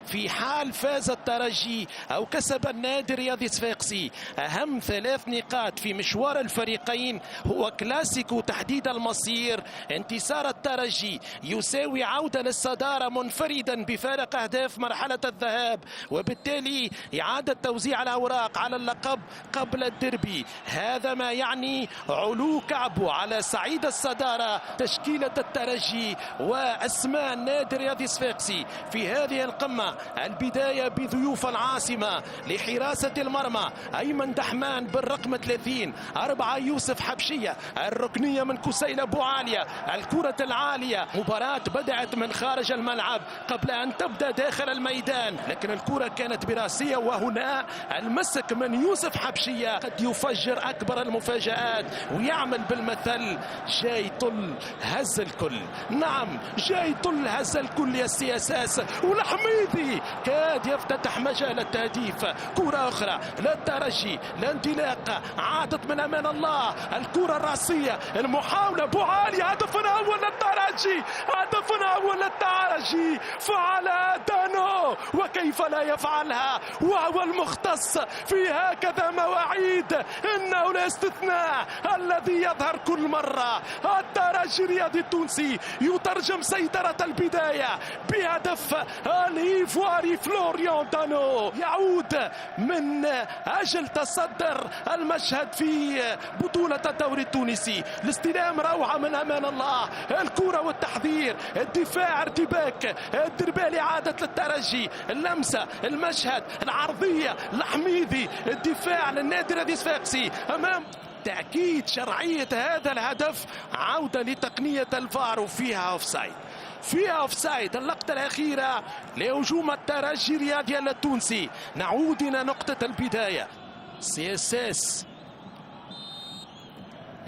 في حال فاز الترجي أو كسب النادي الرياضي صفاقسي أهم 3 نقاط في مشوار الفريقين هو كلاسيكو تحديد المصير. انتصار الترجي يساوي عودة للصدارة منفردا بفارق أهداف مرحلة الذهاب، وبالتالي إعادة توزيع الأوراق على اللقب قبل الديربي. هذا ما يعني علو كعبه على صعيد الصدارة تشكيلة الترجي وأسماء النادي الرياضي صفاقسي في هذه القمة. البداية بضيوف العاصمة لحراسة المرمى أيمن دحمان بالرقم 30، 4 يوسف حبشية، الركنية من كسيل أبو عالية، الكرة العالية. مباراة بدأت من خارج الملعب قبل أن تبدأ داخل الميدان، لكن الكرة كانت براسية، وهنا المسك من يوسف حبشية قد يفجر أكبر المفاجآت ويعمل بالمثل. جاي طل هز الكل، نعم جاي طل هز الكل يا السياساس. والحميدي كاد يفتتح مجال التهديف. كرة أخرى للترجي، الانطلاقة عادت من أمان الله، الكرة الرأسية، المحاولة أبو عالي. هدفنا أول للترجي، هدفنا أول للترجي. فعلها دانو، وكيف لا يفعلها وهو المختص في هكذا مواعيد. إنه الاستثناء الذي يظهر كل مرة. الترجي الرياضي التونسي يترجم سيطرة البداية بهدف الإيفواري فلوريان دانو، يعود من أجل تصدر المشهد في بطولة الدوري التونسي. الاستلام روعة من أمان الله، الكرة والتحذير، الدفاع ارتباك، الدربالي عادت للترجي، اللمسة، المشهد، العرضية، الحميدي، الدفاع للنادي الرياضي صفاقسي أمام تأكيد شرعية هذا الهدف. عودة لتقنية الفار وفيها اوفسايد، فيها اوفسايد. اللقطة الأخيرة لهجوم الترجي الرياضي التونسي. نعود إلى نقطة البداية. سياساس،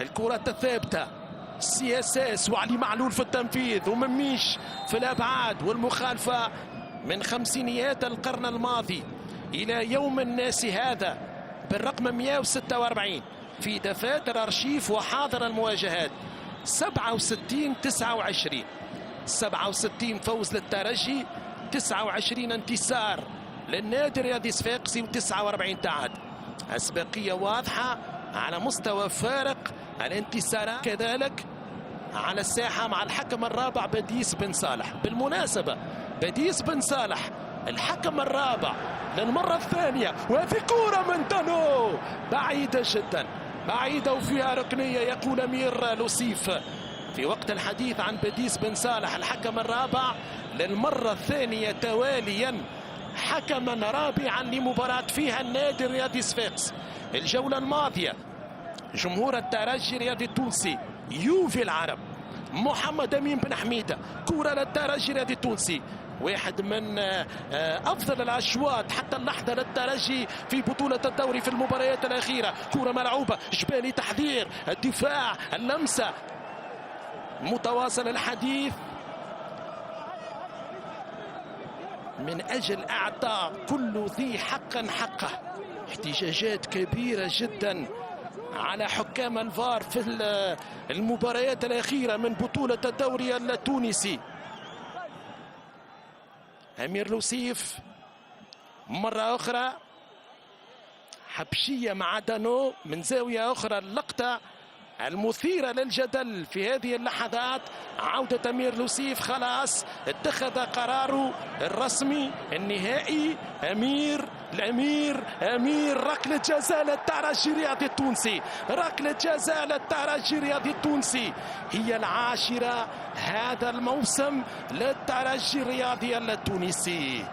الكرة الثابتة، سياساس وعلي معلول في التنفيذ، ومميش في الأبعاد، والمخالفة من خمسينيات القرن الماضي إلى يوم الناس هذا بالرقم 146 في دفاتر أرشيف وحاضر المواجهات. 67-29، 67 فوز للترجي، 29 انتصار للنادي الرياضي صفاقسي، و49 تعادل. أسبقية واضحة على مستوى فارق الانتصارات، كذلك على الساحة مع الحكم الرابع بديس بن صالح. بالمناسبة بديس بن صالح الحكم الرابع للمرة الثانية، وهذه كرة من دانو بعيدة جدا، بعيدة وفيها ركنية. يقول أمير لوسيف في وقت الحديث عن بديس بن صالح الحكم الرابع للمرة الثانية تواليا، حكما رابعا لمباراة فيها النادي الرياضي صفاقس. الجولة الماضية جمهور الترجي الرياضي التونسي يوفي العرب، محمد أمين بن حميدة، كرة للترجي الرياضي التونسي، واحد من أفضل الأشواط حتى اللحظة للترجي في بطولة الدوري في المباريات الأخيرة. كرة ملعوبة، جبالي تحذير، الدفاع، اللمسة، متواصل الحديث من أجل إعطاء كل ذي حق حقه. احتجاجات كبيرة جدا على حكام الفار في المباريات الأخيرة من بطولة الدوري التونسي. أمير لوسيف مرة أخرى، حبشية مع دانو من زاوية أخرى. اللقطة المثيرة للجدل في هذه اللحظات، عودة أمير لوسيف، خلاص اتخذ قراره الرسمي النهائي. أمير ركلة جزاء للترجي الرياضي التونسي، ركلة جزاء للترجي الرياضي التونسي، هي العاشرة هذا الموسم للترجي الرياضي التونسي.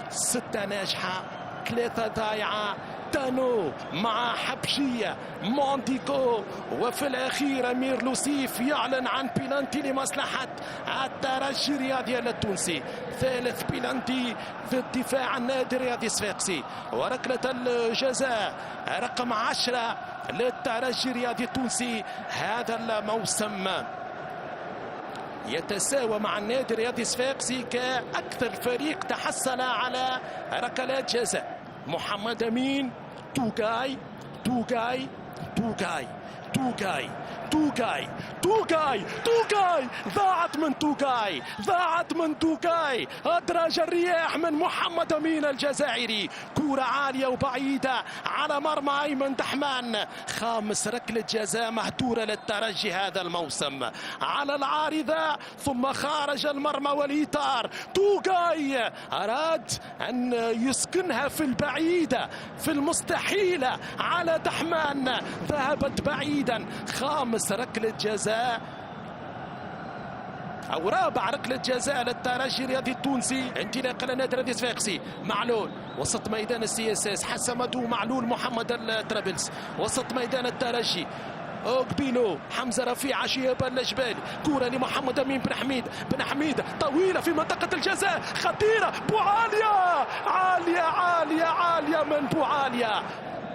6 ناجحة، 3 ضايعة. دانو مع حبشية، مونديكو، وفي الأخير أمير لوسيف يعلن عن بيلانتي لمصلحة الترجي الرياضي التونسي. 3 بيلانتي ضد دفاع النادي الرياضي صفاقسي، وركلة الجزاء رقم 10 للترجي الرياضي التونسي. هذا الموسم يتساوى مع النادي الرياضي صفاقسي كأكثر فريق تحصل على ركلات جزاء. محمد أمين، توغاي، توغاي ضاعت من توغاي أدرج الرياح من محمد أمين الجزائري. كرة عالية وبعيدة على مرمى أيمن دحمان. خامس ركلة جزاء مهدورة للترجي هذا الموسم على العارضة ثم خارج المرمى والإطار. توغاي أراد أن يسكنها في البعيدة في المستحيلة على دحمان، ذهبت بعيدا. خامس ركلة جزاء أو رابع ركلة جزاء للترجي الرياضي التونسي. انطلاقا لنادي الرياضي الصفاقسي. معلول وسط ميدان السي اس اس، حسمته معلول محمد الطرابلس. وسط ميدان الترجي اوكبيلو حمزه رفيع شياب الجبالي. كره لمحمد امين بن حميد طويله في منطقه الجزاء خطيره. بوعاليا عاليه من بوعاليا.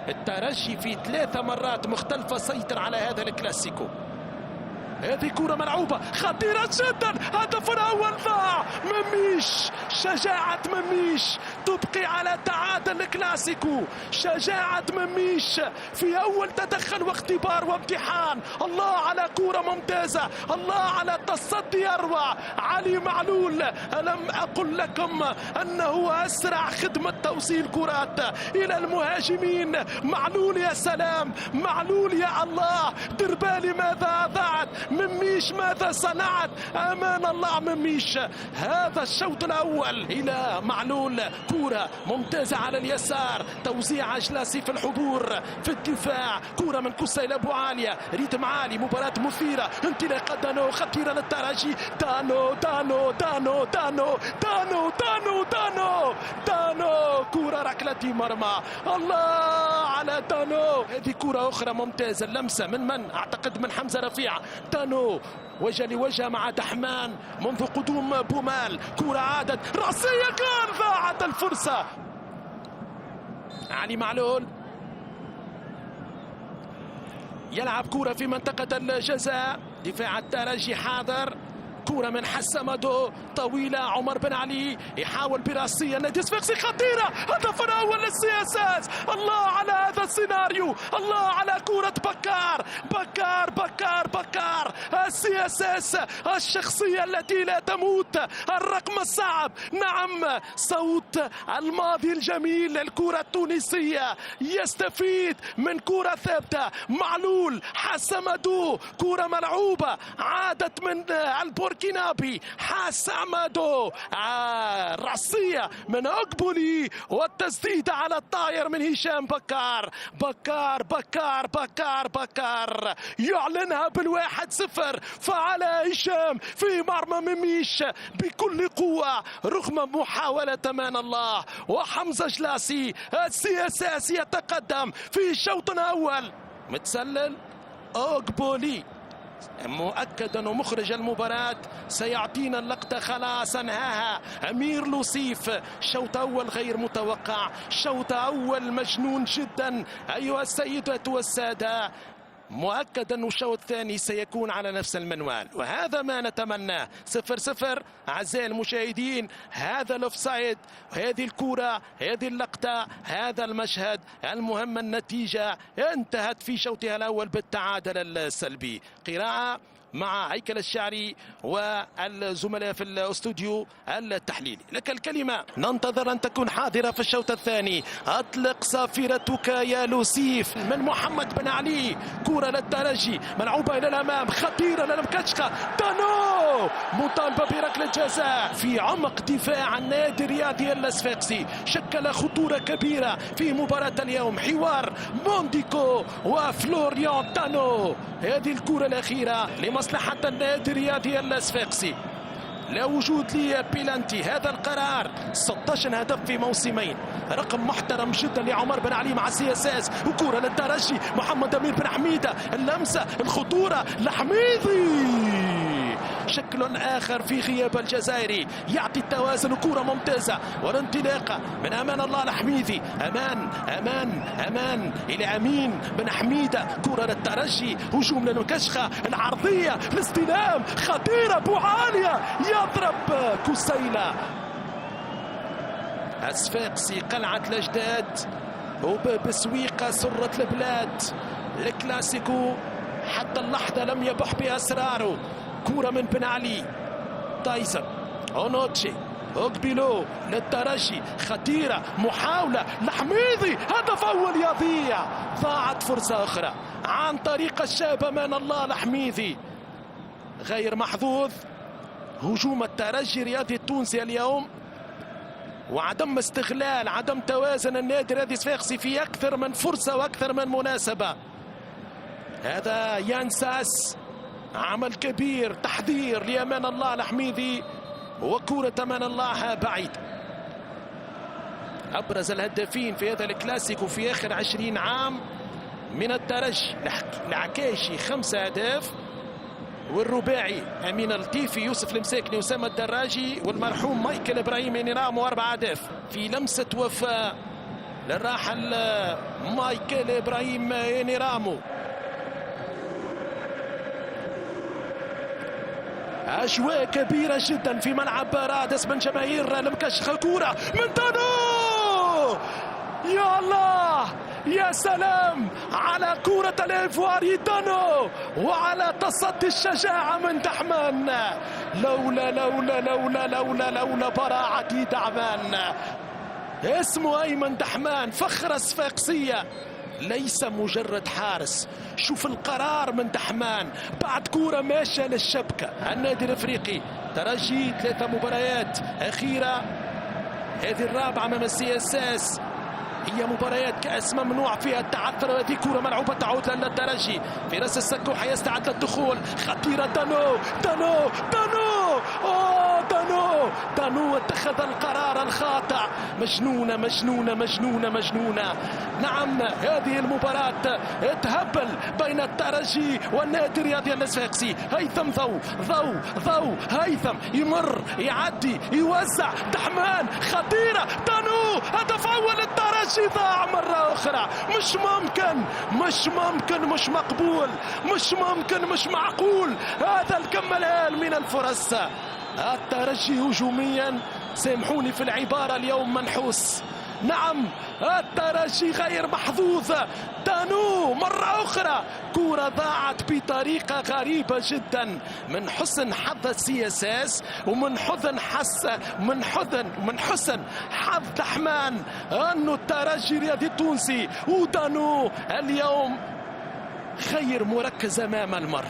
الترجي في 3 مرات مختلفه سيطر على هذا الكلاسيكو. هذه كرة ملعوبة خطيرة جدا. هدف الأول ضاع. مميش، شجاعة مميش تبقي على تعادل الكلاسيكو. شجاعة مميش في أول تدخل واختبار وامتحان. الله على كرة ممتازة، الله على تصدي أروع. علي معلول، ألم أقل لكم أنه أسرع خدمة توصيل كرات إلى المهاجمين. معلول يا سلام، معلول يا الله. دربالي ماذا ضاعت، مميش ماذا صنعت، امان الله مميش. هذا الشوط الاول الى معلول. كرة ممتازة على اليسار، توزيع جلاسي في الحضور في الدفاع. كرة من كوسا الى بوعاليا، ريتم عالي، مباراة مثيرة. انطلاقة دانو خطيرة للترجي. دانو كرة ركلة مرمى. الله على دانو. هذه كرة اخرى ممتازة، اللمسة من اعتقد من حمزة رفيع. دانو وجه لوجه مع دحمان منذ قدوم بومال. كرة عادت رأسية، كان ضاعت الفرصة. علي معلول يلعب كرة في منطقة الجزاء. دفاع الترجي حاضر. كرة من حسمدو طويلة. عمر بن علي يحاول براسية النادي الصفاقسي خطيرة. هدف الأول للسياسات. الله على هذا السيناريو، الله على كرة بكار السياسات، الشخصية التي لا تموت، الرقم الصعب. نعم، صوت الماضي الجميل. الكرة التونسية يستفيد من كرة ثابتة. معلول حسمدو، كرة ملعوبة عادت من البوركينابي حسمدو. رأسية من أقبلي والتسديد على الطاير من هشام بكار يعلنها بال1-0. فعل هشام في مرمى مميش بكل قوة رغم محاولة أمان الله وحمزة جلاسي. السياسي يتقدم في الشوط الأول. متسلل أوكبولي مؤكد انه مخرج المباراة سيعطينا اللقطة. خلاص انهاها امير لوصيف. شوط اول غير متوقع، شوط اول مجنون جدا ايها السيدات والسادة. مؤكد أن الشوط الثاني سيكون على نفس المنوال، وهذا ما نتمناه. 0-0 أعزائي المشاهدين. هذا الأوفسايد، هذه الكرة، هذه اللقطة، هذا المشهد. المهم النتيجة انتهت في شوطها الأول بالتعادل السلبي. قراءة مع هيكل الشعري والزملاء في الاستوديو التحليلي. لك الكلمة. ننتظر أن تكون حاضرة في الشوط الثاني. أطلق صافرتك يا لوسيف من محمد بن علي. كرة للترجي ملعوبة إلى الأمام خطيرة للمكشخة. دانو مطالبة بركلة جزاء في عمق دفاع النادي الرياضي الصفاقسي. شكل خطورة كبيرة في مباراة اليوم. حوار مونديكو وفلوريان دانو. هذه الكرة الأخيرة لمصلحة النادي الرياضي الصفاقسي. لا وجود لي بيلانتي. هذا القرار 16 هدف في موسمين، رقم محترم جدا لعمر بن علي مع السياسات. وكرة للترجي محمد امين بن حميدة. اللمسة، الخطورة لحميدي. شكل آخر في غياب الجزائري يعطي التوازن. وكرة ممتازة والانطلاقة من أمان الله لحميدي. أمان إلى أمين بن حميدة. كرة للترجي، هجوم للمكشخة، العرضية، الاستلام خطيرة. بوعاليا يضرب كسيلة. الصفاقسي قلعة الأجداد وبسويقة سرة البلاد. الكلاسيكو حتى اللحظة لم يبح بأسراره. كرة من بن علي، تايسون، اونوتشي، اوكبيلو للترجي، خطيرة، محاولة لحميدي، هدف أول يضيع. ضاعت فرصة أخرى عن طريق الشاب أمان الله الحميدي، غير محظوظ. هجوم الترجي الرياضي التونسي اليوم، وعدم استغلال، عدم توازن النادي الرياضي الصفاقسي في أكثر من فرصة وأكثر من مناسبة. هذا ينساس، عمل كبير، تحذير لأمان الله الحميدي، وكرة أمان الله بعيد. أبرز الهدافين في هذا الكلاسيكو في آخر 20 عام من الترجي العكاشي 5 أهداف، والرباعي أمين الطيفي، يوسف المساكني، أسامة الدراجي، والمرحوم مايكل إبراهيم نيرامو 4 أهداف. في لمسة وفاء للراحل مايكل إبراهيم نيرامو. أجواء كبيرة جدا في ملعب رادس من جماهير المكشخة. كورة من دانو، يا الله، يا سلام على كرة الإيفواري دانو، وعلى تصدي الشجاعة من دحمان. لولا براعة دعمان. اسمه أيمن دحمان، فخر الصفاقسية، ليس مجرد حارس. شوف القرار من دحمان بعد كورة ماشية للشبكة. النادي الافريقي ترجي 3 مباريات أخيرة، هذه الرابعة امام السي اس اس. هي مباريات كأس ممنوع فيها التعثر، وهذه كرة ملعوبة تعود للترجي في راس السكوحة، يستعد للدخول. خطيرة دانو، دانو دانو، دانو اتخذ القرار الخاطئ. مجنونة مجنونة مجنونة مجنونة. نعم، هذه المباراة تهبل بين الترجي والنادي الرياضي الصفاقسي. هيثم ضو هيثم يمر، يعدي، يوزع، دحمان، خطيرة، دانو، هدف أول الترجي. ضاع مرة أخرى. مش ممكن، مش مقبول، مش ممكن، مش معقول. هذا الكم الهائل من الفرص. الترجي هجوميا، سامحوني في العبارة، اليوم منحوس. نعم، الترجي غير محظوظ. دانو مرة أخرى، كرة ضاعت بطريقة غريبة جدا، من حسن حظ السي اس اس، ومن حسن حظ دحمان أنه الترجي الرياضي التونسي ودانو اليوم غير مركز أمام المر.